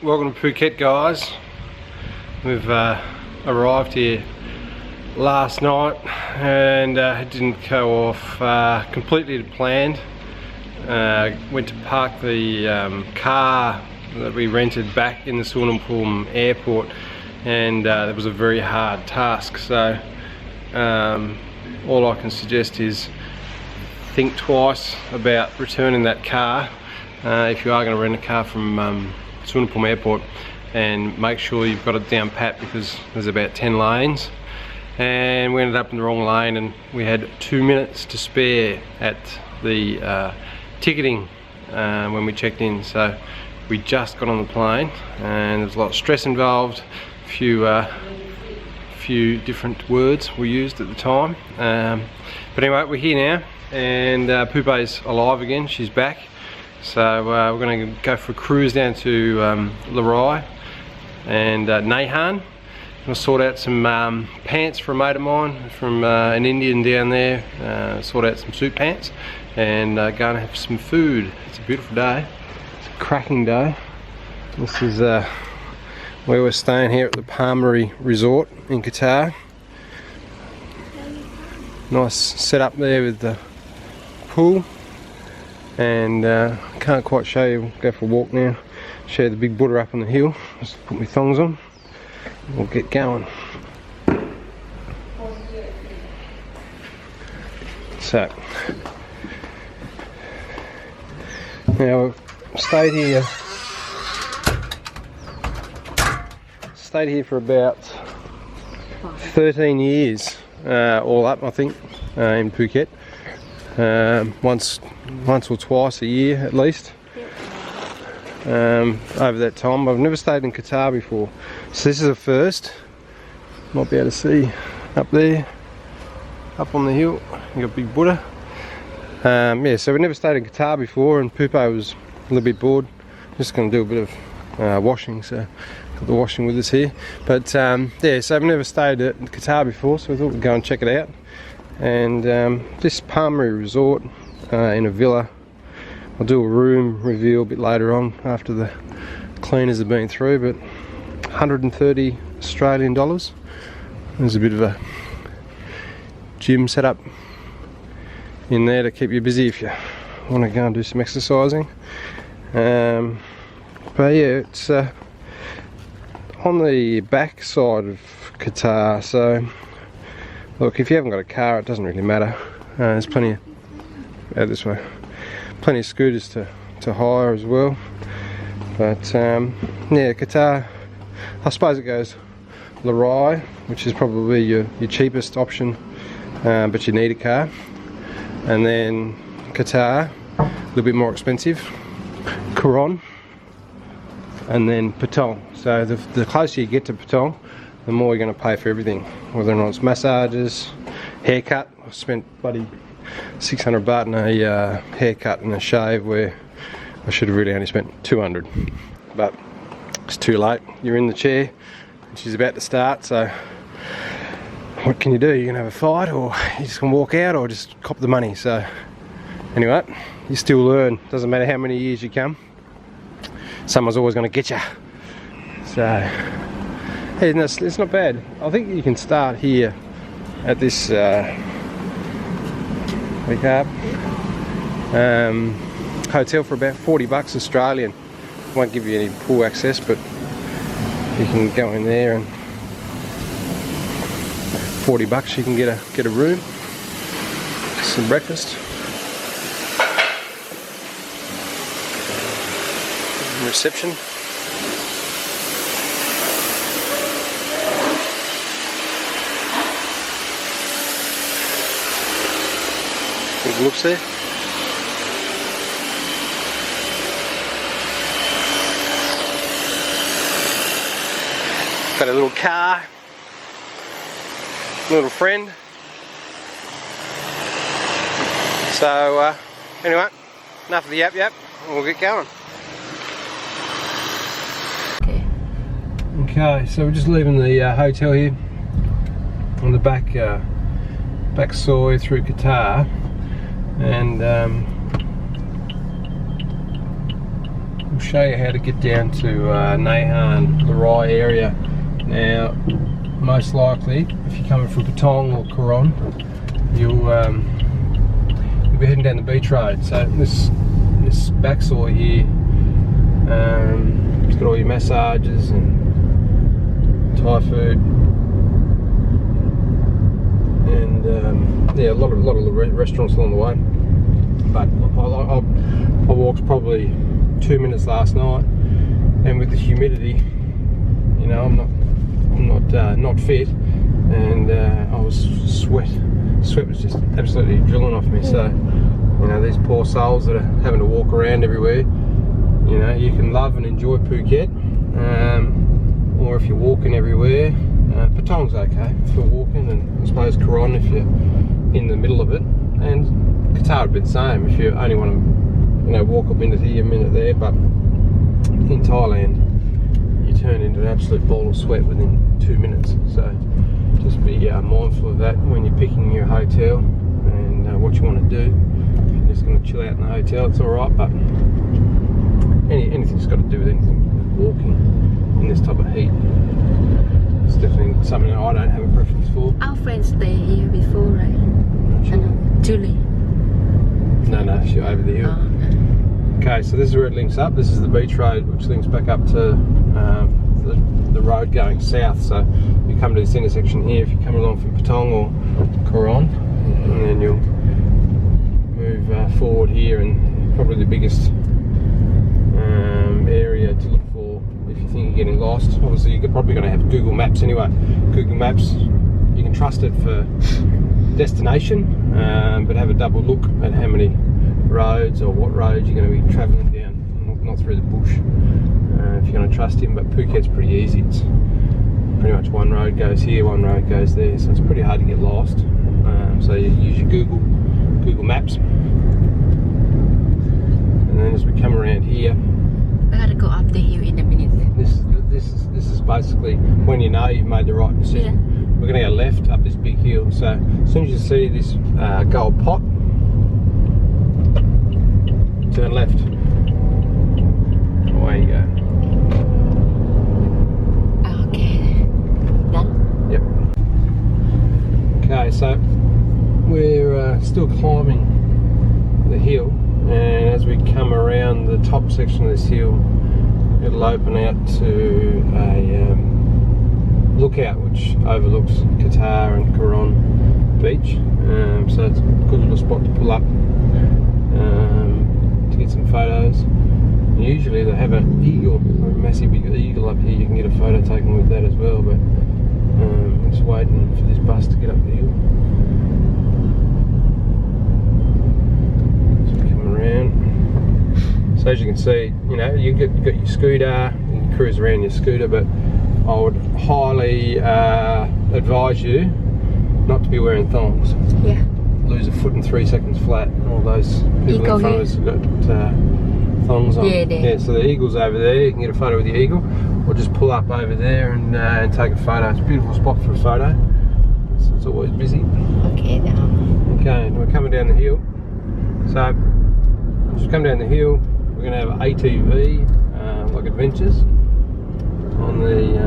welcome to Phuket, guys. We've arrived here last night and it didn't go off completely as planned. Went to park the car that we rented back in the Suvarnabhumi airport, and it was a very hard task. So all I can suggest is think twice about returning that car if you are going to rent a car from Suvarnabhumi airport, and make sure you've got it down pat, because there's about 10 lanes and we ended up in the wrong lane, and we had 2 minutes to spare at the ticketing when we checked in. So we just got on the plane and there's a lot of stress involved. A few different words were used at the time, but anyway, we're here now, and Poopé's alive again. She's back. So we're going to go for a cruise down to Rawai and Naiharn. I'm going to sort out some pants for a mate of mine from an Indian down there. Sort out some suit pants and go and have some food. It's a beautiful day. It's a cracking day. This is where we're staying here at the Palmery Resort in Kata. Nice setup there with the pool. And can't quite show you. We'll go for a walk now. Show the big Buddha up on the hill. Just put my thongs on. We'll get going. So now we've stayed here for about 13 years, all up, I think, in Phuket. Once or twice a year at least. Over that time. I've never stayed in Qatar before, so this is a first. Might be able to see up there, up on the hill, you got Big Buddha. Yeah, so we never stayed in Qatar before, and Poopé was a little bit bored. Just going to do a bit of washing, so got the washing with us here. But yeah, so we've never stayed at Qatar before, so we thought we'd go and check it out. And this Palmery Resort in a villa. I'll do a room review a bit later on after the cleaners have been through, but 130 Australian dollars. There's a bit of a gym set up in there to keep you busy if you want to go and do some exercising. But yeah, it's on the back side of Qatar, so look, if you haven't got a car, it doesn't really matter. There's plenty of, out this way, plenty of scooters to hire as well. But yeah, Qatar, I suppose it goes Rawai, which is probably your cheapest option, but you need a car. And then Qatar, a little bit more expensive, Coron, and then Patong. So the closer you get to Patong, the more you're going to pay for everything, whether or not it's massages, haircut. I spent bloody 600 baht in a haircut and a shave where I should have really only spent 200, but it's too late. You're in the chair and she's about to start, so what can you do? You're gonna have a fight, or you just gonna walk out, or just cop the money. So anyway, you still learn. Doesn't matter how many years you come, someone's always gonna get you. So hey, it's not bad. I think you can start here at this wake up hotel for about 40 bucks Australian. Won't give you any pool access, but you can go in there and 40 bucks you can get a room, some breakfast, reception. Good looks there. Got a little car, little friend. So anyway, enough of the yap, we'll get going. Okay, so we're just leaving the hotel here on the back soy through Qatar, and we'll show you how to get down to Naiharn, Rawai area. Now, most likely, if you're coming from Patong or Coron, you'll be heading down the beach road. So this backsaw here, it's got all your massages and Thai food, and yeah, a lot of the restaurants along the way. But I walked probably 2 minutes last night, and with the humidity, you know, I'm not fit, and I was sweat was just absolutely drilling off me. So, you know, these poor souls that are having to walk around everywhere, you know, you can love and enjoy Phuket, or if you're walking everywhere, Patong's okay if you're walking, and I suppose Coron if you're in the middle of it, and Kata would be the same if you only want to, you know, walk a minute here, a minute there. But in Thailand, you turn into an absolute ball of sweat within 2 minutes. So just be mindful of that when you're picking your hotel and what you want to do. If you're just going to chill out in the hotel, it's alright, but anything's got to do with anything with walking in this type of heat. It's definitely something that I don't have a preference for. Our friends stay here before, right? Julie. No, she's over the hill. Oh, okay, so this is where it links up. This is the beach road, which links back up to the road going south. So you come to this intersection here if you come along from Patong or Coron, and then you'll move forward here, and probably the biggest area to look for if you think you're getting lost. Obviously you're probably going to have Google Maps anyway. Google Maps, you can trust it for destination, but have a double look at how many roads or what roads you're going to be travelling down, not through the bush, if you're going to trust him. But Phuket's pretty easy. It's pretty much one road goes here, one road goes there, so it's pretty hard to get lost. So you use your Google Maps, and then as we come around here, we gotta go up the hill in a minute. This is basically when you know you've made the right decision. Yeah. We're going to go left up this big hill. So as soon as you see this gold pot, turn left. Away you go. Okay. Done? Yep. Okay, so we're still climbing the hill, and as we come around the top section of this hill, it'll open out to a lookout which overlooks Kata and Coron Beach. So it's a good little spot to pull up to get some photos. Usually they have an eagle, a massive big eagle up here. You can get a photo taken with that as well, but I'm just waiting for this bus to get up the hill. So we come around. So as you can see, you know, you got your scooter, you can cruise around your scooter, but I would highly advise you not to be wearing thongs. Yeah. Lose a foot in 3 seconds flat. All those people in front of us have got thongs on. Yeah, so the eagle's over there. You can get a photo with the eagle, or just pull up over there and take a photo. It's a beautiful spot for a photo. It's always busy. Okay, now. Okay, and we're coming down the hill. So, as we come down the hill, we're going to have ATV, like adventures, on the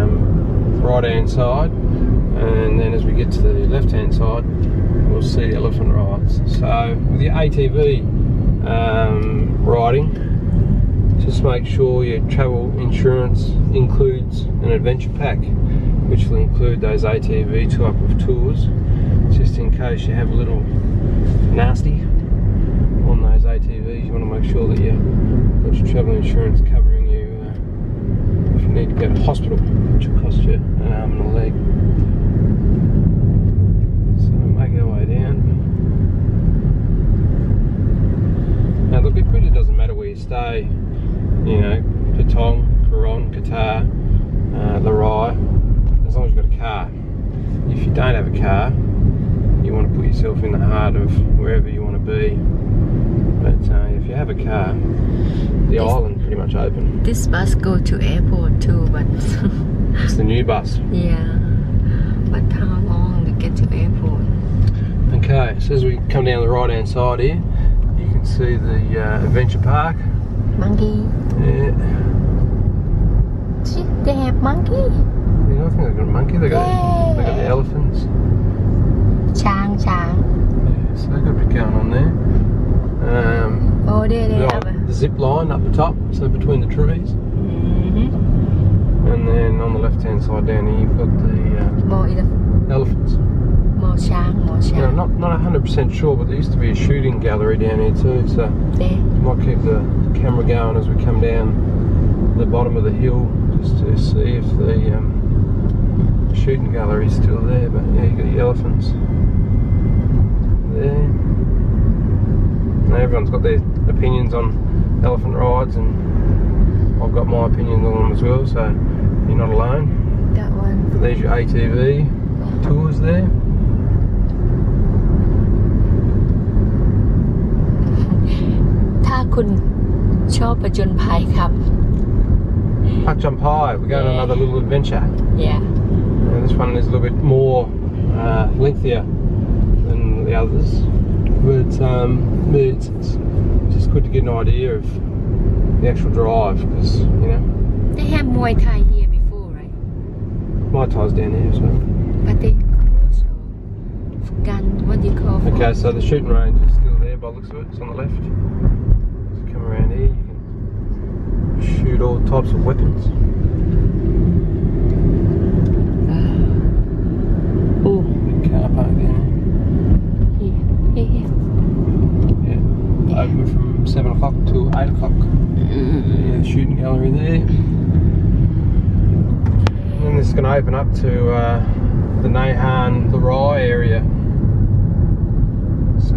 right hand side, and then as we get to the left hand side, we'll see elephant rides. So with your ATV riding, just make sure your travel insurance includes an adventure pack, which will include those ATV type of tours, just in case you have a little nasty on those ATVs. You want to make sure that you've got your travel insurance covering you if you need to go to hospital, which will cost you an arm and a leg. So make our way down. Now look, it really doesn't matter where you stay, you know, Patong, Coron, Kata, Rawai, as long as you've got a car. If you don't have a car, you want to put yourself in the heart of wherever you want to be. But if you have a car, the island pretty much open. This bus go to airport too, but it's the new bus. Yeah, but how long to get to airport? Okay, so as we come down the right hand side here, you can see the adventure park, Monkey. Yeah. See, they have monkey. Yeah, I think they've got a monkey. They got the elephants. Chang. Yeah, so they've got a bit going on there. Oh, they have the zip line up the top, so between the trees. And then on the left-hand side down here, you've got the more elephants. More chang. Yeah, not 100% sure, but there used to be a shooting gallery down here too, so There. might keep the camera going as we come down the bottom of the hill just to see if the shooting gallery is still there. But yeah, you got the elephants there. Now everyone's got their opinions on elephant rides, and I've got my opinions on them as well, so you're not alone. That one. But there's your ATV tours there. If you ชอบประจนภัยครับ Pak Jump High, we're going on another little adventure. Yeah. And this one is a little bit more lengthier than the others, but it's just good to get an idea of the actual drive, because They have Muay Thai here before, right? my tie's down here as well. But they also gun. What do you call? Okay, so the shooting range is still there by the looks of it. It's on the left. So come around here, you can shoot all types of weapons. Oh. Big car park there. Here. Yeah. Open from 7 o'clock till 8 o'clock. Yeah, the shooting gallery there. And then this is going to open up to the Naiharn, the Rawai area. So,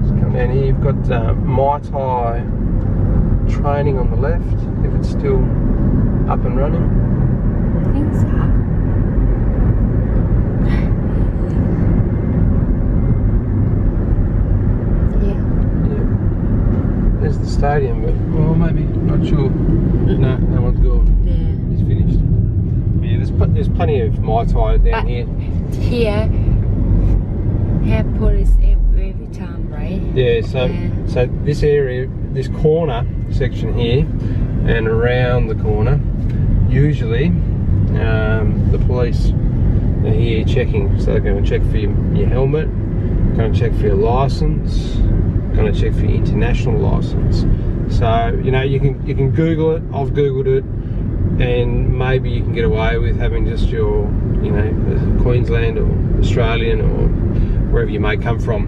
let's come down here. You've got Muay Thai training on the left, if it's still up and running. I think so. Yeah. There's the stadium, but maybe not sure. No, that one's gone. Yeah. It's finished. Yeah, there's plenty of Muay Thai down But here. here have police every time, right? Yeah, so this area, this corner section here, and around the corner, usually the police are here checking. So they're going to check for your helmet, going to check for your license, going to check for your international license. So you can Google it. I've Googled it, and maybe you can get away with having just your Queensland or Australian or wherever you may come from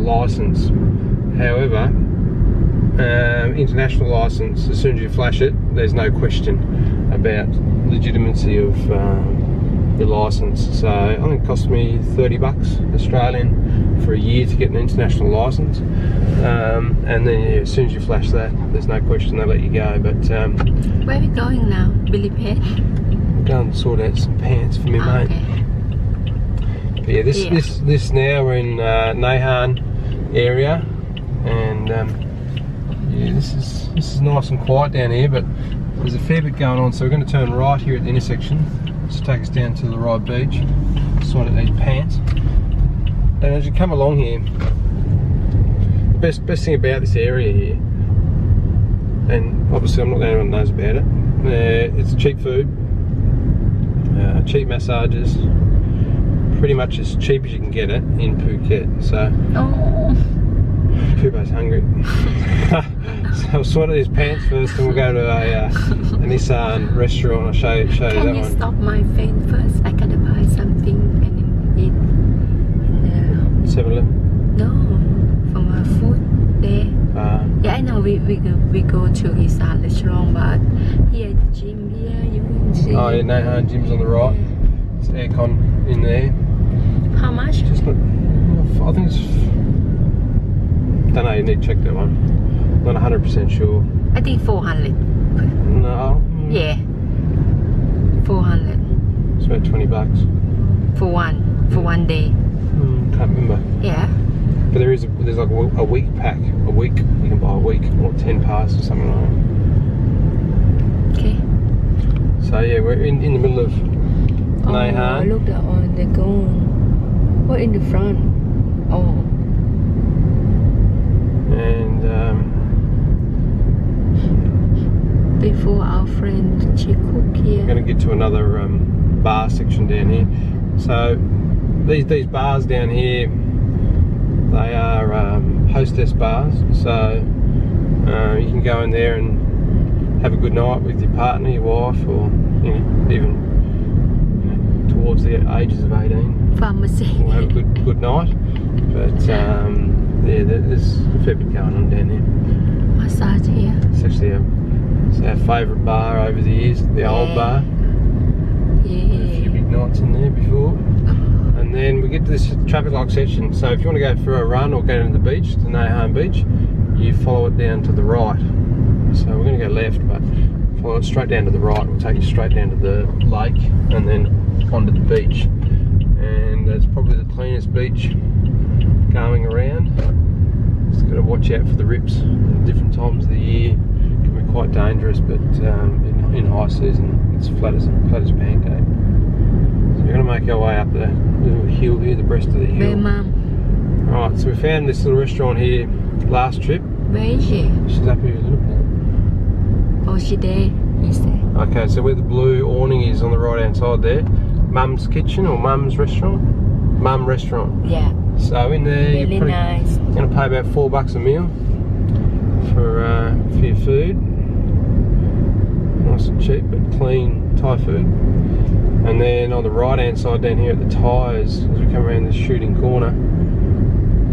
license. However, international license, as soon as you flash it, there's no question about legitimacy of your license. So I think it cost me $30 Australian for a year to get an international license, and then as soon as you flash that, there's no question, they'll let you go. But Where are we going now? Billy Pet? I'm going to sort out some pants for me mate. Okay. But yeah, this now we're in Naiharn area, and yeah, this is nice and quiet down here, but there's a fair bit going on. So we're going to turn right here at the intersection. This will take us down to the Rawai Beach, sort of these pants. And as you come along here, the best thing about this area here, and obviously I'm not the only one that knows about it, it's cheap food, cheap massages, pretty much as cheap as you can get it in Phuket. So Poopo's hungry. So I'll sort of these pants first, and we'll go to an Issan restaurant. I'll show you that one. Can you stop my phone first? I gotta buy something and eat. 7-Eleven? No, from a food there. Yeah, I know we go to Issan restaurant, but here the gym here you can see. Oh yeah, Naiharn gym's on the right. It's aircon in there. How much? Just not, I think it's, don't know, you need to check that one. Not 100% sure. I think 400. No. Yeah. 400 It's about $20. for one day. Can't remember. Yeah. But there's like a week pack. A week, you can buy a week or 10 passes or something like that. Okay. So yeah, we're in the middle of Naiharn. Oh, look on the goon. What in the front? Oh. And before our friend she cook here. We're going to get to another bar section down here. So these bars down here, they are Hostess Bars. So you can go in there and have a good night with your partner, your wife, or even towards the ages of 18. Pharmacy. We'll have a good night. But yeah, there's a fair bit going on down here. Massage here. It's actually our favourite bar over the years, the old bar. Yeah. A few big nights in there before. And then we get to this traffic light section. So if you want to go for a run or go down to the beach, to Naiharn Beach, you follow it down to the right. So we're going to go left, but follow it straight down to the right. We'll take you straight down to the lake and then onto the beach. And it's probably the cleanest beach going around. Just got to watch out for the rips at different times of the year. It can be quite dangerous, but in high season it's flat as a pancake. So we're going to make our way up the little hill here, the breast of the hill. Where, Mum? Alright, so we found this little restaurant here last trip. Where is she? She's up here a little bit. Oh, she there. Is there? Okay, so where the blue awning is on the right hand side there, Mum's Kitchen or Mum's Restaurant? Mum Restaurant. Yeah. So in there Really you're nice. going to pay about $4 a meal for your food. Nice and cheap but clean Thai food. And then on the right hand side down here at the tyres, as we come around this shooting corner,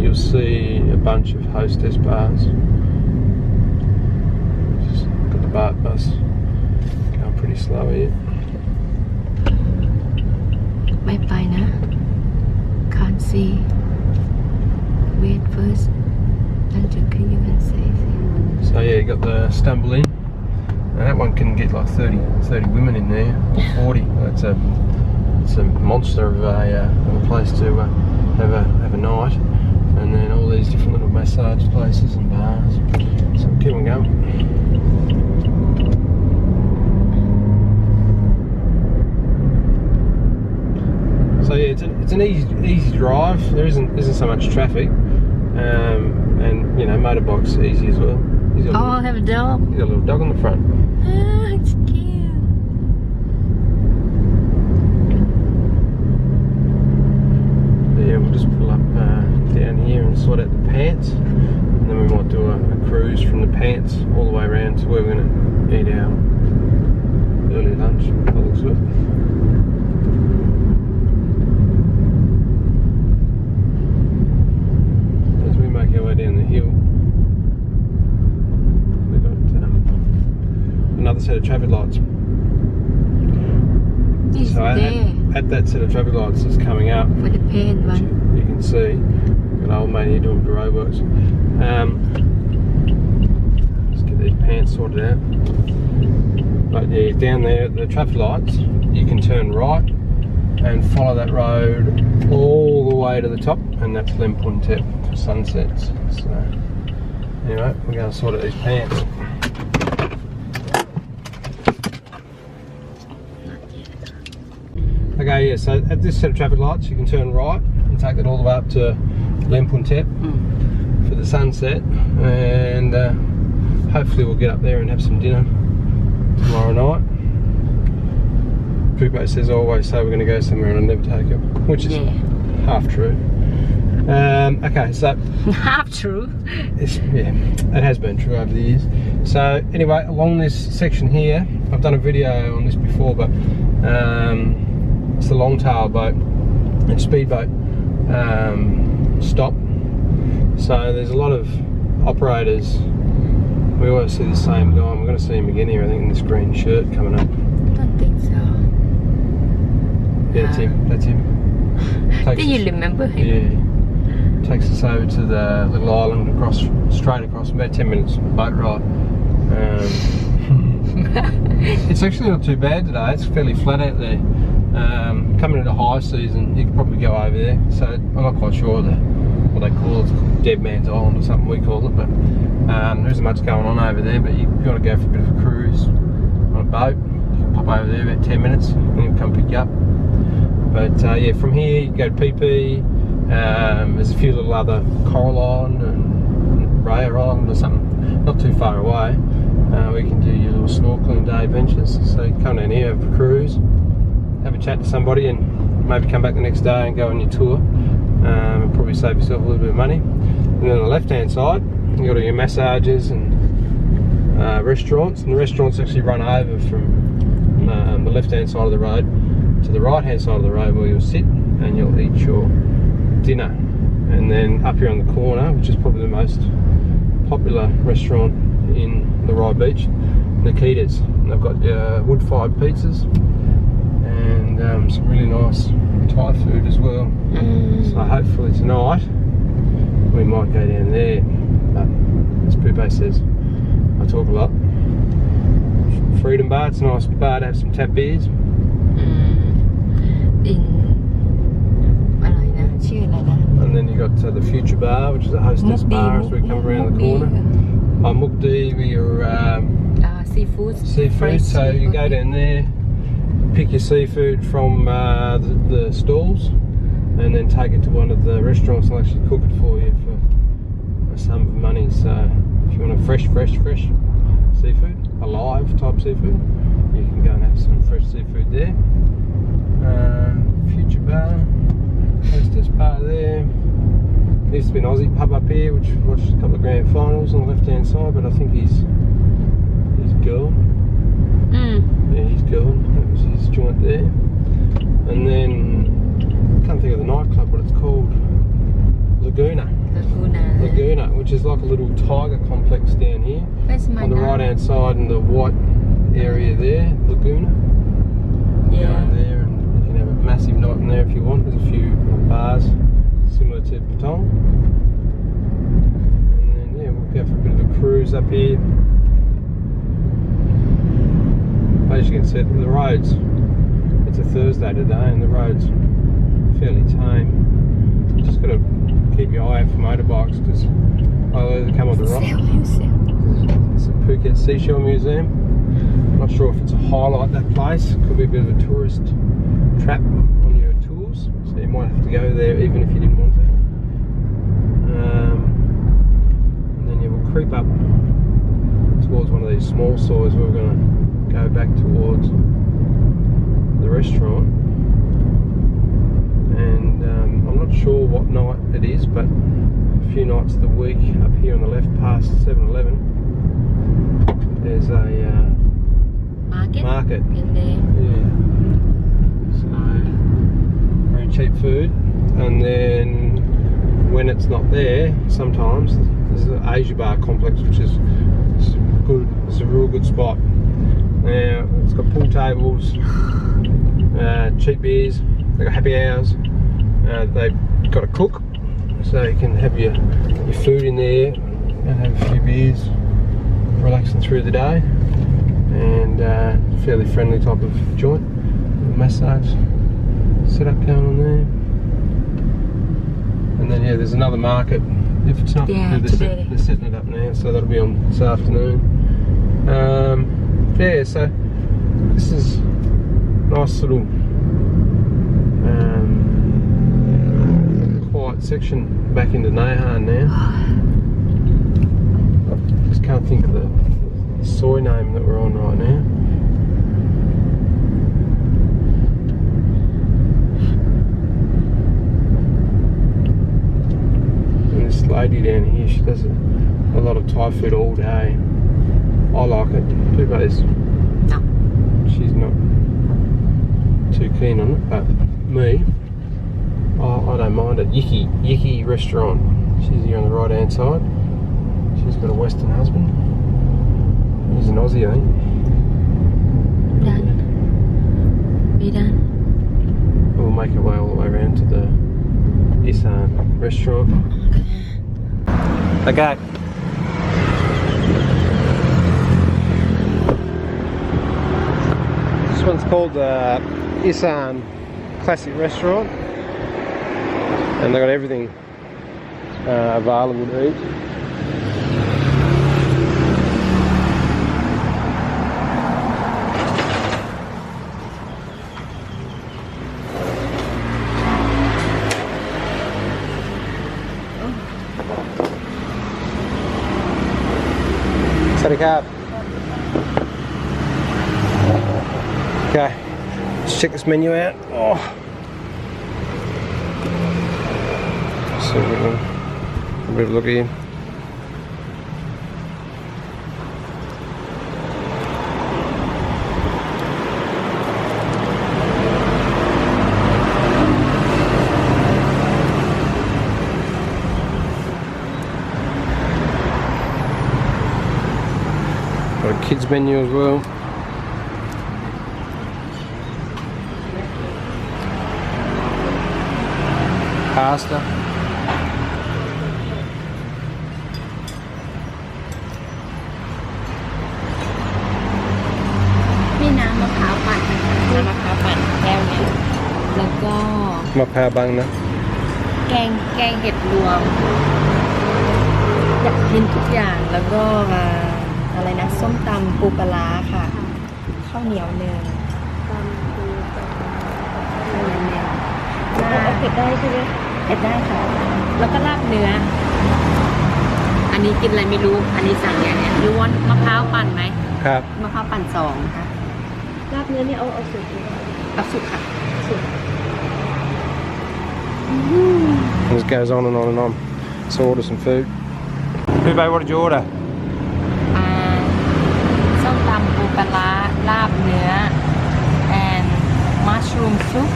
you'll see a bunch of Hostess Bars. Just got the BART bus going pretty slow here. ไม่ไปนะ Can't see. Wait first. Until you can say. So yeah, you got the stumble in. Now that one can get like 30 women in there, or 40. It's a monster of a place to have a night. And then all these different little massage places and bars. So we'll keep on going. So yeah, it's an easy drive. There isn't so much traffic, and motorbike's easy as well. Oh, have a dog. He's got a little dog on the front. Ah, it's cute. Yeah, we'll just pull up down here and sort out the pants, and then we might do a cruise from the pants all the way around to where we're going to eat our early lunch. That looks good. As we make our way down the hill, we've got another set of traffic lights. It's So there. at that set of traffic lights that's coming up, For the paint which one. you can see, an old mate here doing bureau works. Let's get these pants sorted out. But yeah, down there at the traffic lights, you can turn right and follow that road all the way to the top, and that's Mueang Phuket for sunsets. So anyway, we're going to sort out these pants. Okay, yeah, so at this set of traffic lights you can turn right and take that all the way up to Mueang Phuket for the sunset, and hopefully we'll get up there and have some dinner tomorrow night. Pupo says I always say we're going to go somewhere and I never take him, which is half true. Okay, so Half true. yeah, it has been true over the years. So anyway, along this section here, I've done a video on this before, but it's the long-tail boat and speedboat stop. So there's a lot of operators. We always see the same guy, and we're going to see him again here, I think, in this green shirt coming up. I don't think so. Yeah, that's him. That's him. Do you remember him? Yeah. Takes us over to the little island straight across, about 10 minutes boat ride. It's actually not too bad today. It's fairly flat out there. Coming into high season, you could probably go over there. So I'm not quite sure what they call it. It's called Dead Man's Island or something we call it. But there isn't much going on over there. But you've got to go for a bit of a cruise on a boat. You can pop over there about 10 minutes and he'll come pick you up. But yeah, from here you go to PP. There's a few little other Coral Island and Rawai Island or something, not too far away. We can do your little snorkeling day adventures. So you come down here, have a cruise, have a chat to somebody, and maybe come back the next day and go on your tour. And probably save yourself a little bit of money. And then on the left hand side, you've got all your massages and restaurants. And the restaurants actually run over from the left hand side of the road to the right hand side of the road, where you'll sit and you'll eat your dinner. And then up here on the corner, which is probably the most popular restaurant in the Rawai Beach, the Kata's. And they've got wood-fired pizzas and some really nice Thai food as well. So hopefully tonight we might go down there. But as Pupe says, I talk a lot. Freedom Bar, it's a nice bar to have some tap beers. And then you got the Future Bar, which is a Hostess Bar as we come around the corner. Mukdi, your seafood. So you go down there, pick your seafood from the stalls, and then take it to one of the restaurants and actually cook it for you for a sum of money. So if you want a fresh seafood, alive type seafood, you can go and have some fresh seafood there. Future Bar, Hostess Bar there. There used to be an Aussie pub up here, which watched a couple of grand finals on the left hand side, but I think he's gone. Yeah, he's gone. That was his joint there. And then I can't think of the nightclub, but it's called Laguna, which is like a little tiger complex down here on the right hand side in the white area there. Laguna. Yeah. Go in there and you can have a massive night in there if you want. There's a few bars similar to Patong. And then yeah, we'll go for a bit of a cruise up here. As you can see, the roads, it's a Thursday today and the road's fairly tame. You just got to keep your eye out for motorbikes, because they'll either come on the rock. It's a Phuket Seashell Museum. Not sure if it's a highlight, that place. Could be a bit of a tourist trap on your tours, so you might have to go there even if you didn't want to. And then yeah, we'll creep up towards one of these small stores where we're going to go back towards the restaurant. And I'm not sure what night it is, but a few nights of the week up here on the left past 7-Eleven, there's a market in there. Yeah. So very cheap food. And then when it's not there, sometimes there's an Asia Bar complex, which is good. It's a real good spot. Now it's got pool tables, cheap beers. They've got happy hours. They've got a cook, so you can have your food in there and have a few beers, relaxing through the day. And fairly friendly type of joint. Massage setup going on there. And then yeah, there's another market. If it's not, they're setting it up now, so that'll be on this afternoon. Yeah, so this is a nice little quiet section back into Naiharn now. I just can't think of the soy name that we're on right now. And this lady down here, she does a lot of Thai food all day. I like it. Pupe's, no, she's not too keen on it, but me, I don't mind it. Yiki Restaurant. She's here on the right hand side. She's got a Western husband. He's an Aussie, I think. Done. Be done. We'll make our way all the way around to the Issan Restaurant. Okay. This one's called the Issan Classic Restaurant, and they've got everything available to eat. Sawadee krap. Okay, let's check this menu out. Oh. So we'll have a bit of a look here. Got a kids menu as well. Pasta. มีน้ำมะพร้าวปั่นน้ำมะพร้าวปั่นแก้วเนี่ยแล้วก็ มะพร้าวบังนะ แกงเห็ดรวมอยากกินทุกอย่างแล้วก็อะไรนะส้มตำปูปลาร้าค่ะข้าวเหนียวเนยข้าวเหนียวเนยเอาเผ็ดได้ใช่ไหมเผ็ดได้ค่ะแล้วก็ลาบเนื้ออันนี้กินอะไรไม่รู้อันนี้สั่งอย่างเนี้ยยูวอนมะพร้าวปั่นไหม ครับ มะพร้าวปั่น2ค่ะลาบเนื้อนี่เอาสุกหรือเอาสุกค่ะสุก This goes on and on and on. So order some food. Bube, what did you order? ส้มตำปูปลาร้าลาบเนื้อ and mushroom soup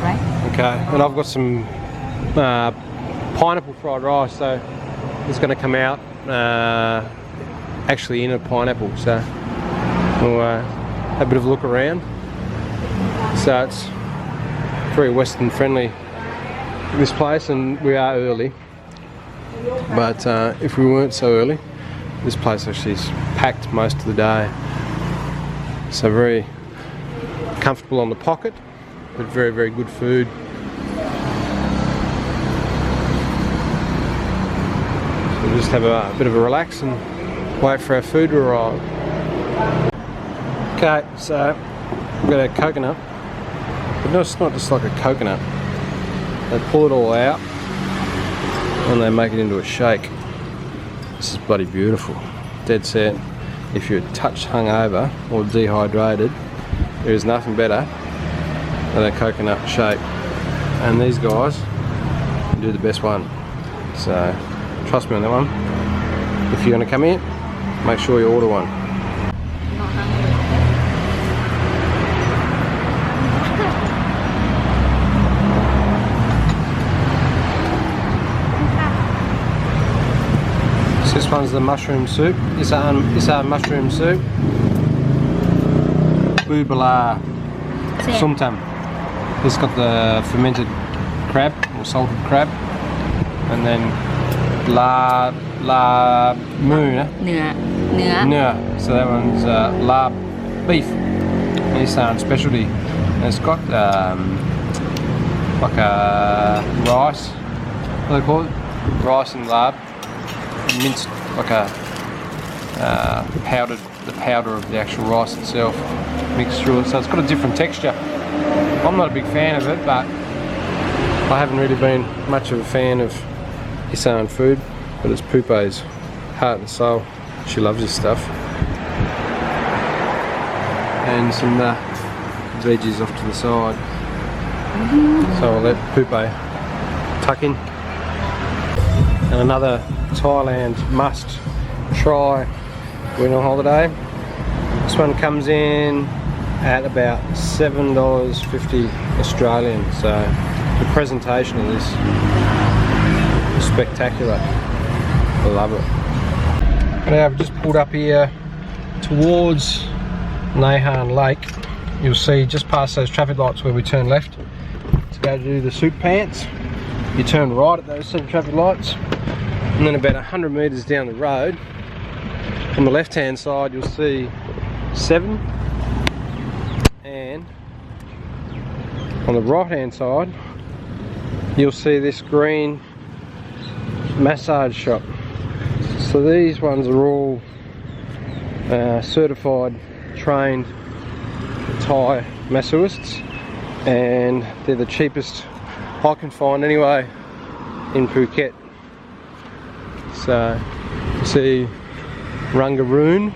right Okay, and I've got some pineapple fried rice, so it's going to come out actually in a pineapple, so we'll have a bit of a look around. So it's very Western friendly, this place, and we are early, but if we weren't so early, this place actually is packed most of the day, so very comfortable on the pocket, but very, very good food. So we'll just have a bit of a relax and wait for our food to arrive. Okay, so we've got our coconut, but no, it's not just like a coconut. They pull it all out and they make it into a shake. This is bloody beautiful. Dead set. If you're a touch hungover or dehydrated, there is nothing better than a coconut shake. And these guys do the best one. So trust me on that one. If you're going to come here, make sure you order one. This one's the mushroom soup. Issan mushroom soup. Boobala sumtam. This got the fermented crab or salted crab, and then la moo. เนื้อ No, so that one's lab beef. Issan specialty. And it's got like a rice. What do they call it? Rice and lab. Minced like a the powder of the actual rice itself mixed through it, so it's got a different texture. I'm not a big fan of it, but I haven't really been much of a fan of Issan food, but it's Pupe's heart and soul. She loves this stuff. And some veggies off to the side. So I'll let Pupe tuck in. And another Thailand must try when on holiday. This one comes in at about $7.50 Australian, so the presentation of this is spectacular. I love it. Now I've just pulled up here towards Naiharn Lake. You'll see just past those traffic lights where we turn left to go to the soup pants. You turn right at those same traffic lights. And then about 100 metres down the road, on the left hand side you'll see 7, and on the right hand side you'll see this green massage shop. So these ones are all certified, trained Thai masseuses, and they're the cheapest I can find anyway in Phuket. So you see Rangaroon,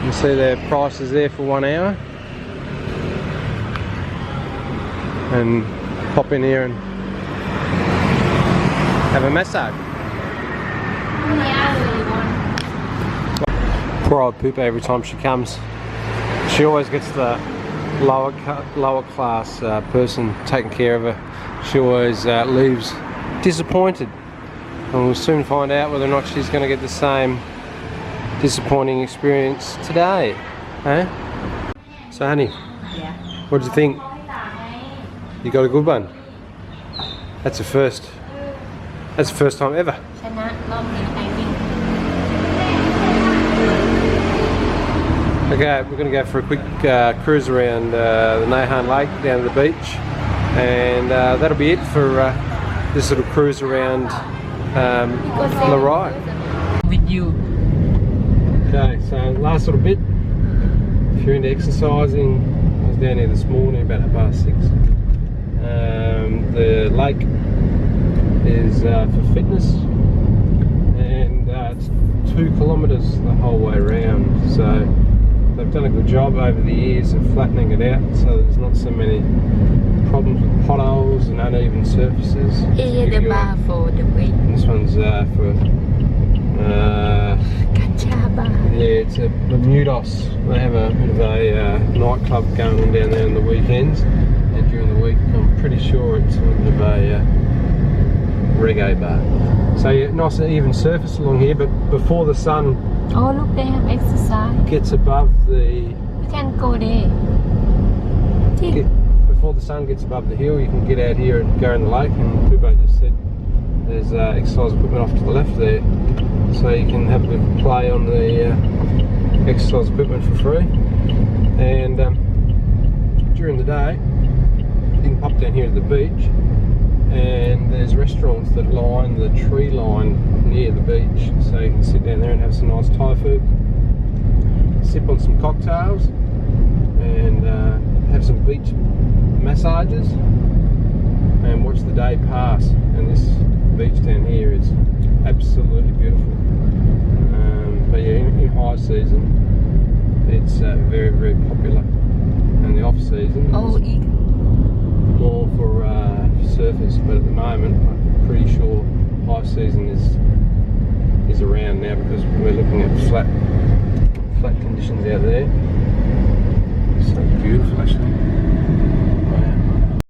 you see their prices there for 1 hour, and pop in here and have a massage. Poor old Poopa, every time she comes, she always gets the lower class person taking care of her. She always leaves disappointed, and we'll soon find out whether or not she's going to get the same disappointing experience today. Eh? So honey, Yeah. what do you think? You got a good one? That's a first. That's the first time ever. ชนะรอบนี้ไอวิ่ง Okay, we're going to go for a quick cruise around the Naiharn Lake down to the beach, and that'll be it for this little cruise around Rawai. with you Okay, so last little bit. If you're into exercising, I was down here this morning about 6:30. The lake is for fitness, and it's 2 kilometres the whole way around. So they've done a good job over the years of flattening it out, so there's not so many problems with potholes and uneven surfaces. Here the bar for the weight This one's for Kata bar yeah, it's a Bermudos. They have a bit of a nightclub going on down there on the weekends, and during the week I'm pretty sure it's a bit of a reggae bar. So yeah, nice and even surface along here, but before the sun Oh look they have exercise gets above the you can go there before the sun gets above the hill, you can get out here and go in the lake. And Kubo just said there's exercise equipment off to the left there, so you can have a bit of play on the exercise equipment for free. And during the day, you can pop down here to the beach, and there's restaurants that line the tree line near the beach, so you can sit down there and have some nice Thai food, sip on some cocktails, and have some beach massages and watch the day pass. And this beach down here is absolutely beautiful. But yeah, in high season it's very, very popular, and the off season Oh is more for surfers. But at the moment I'm pretty sure high season is around now, because we're looking at flat conditions out there. So beautiful actually.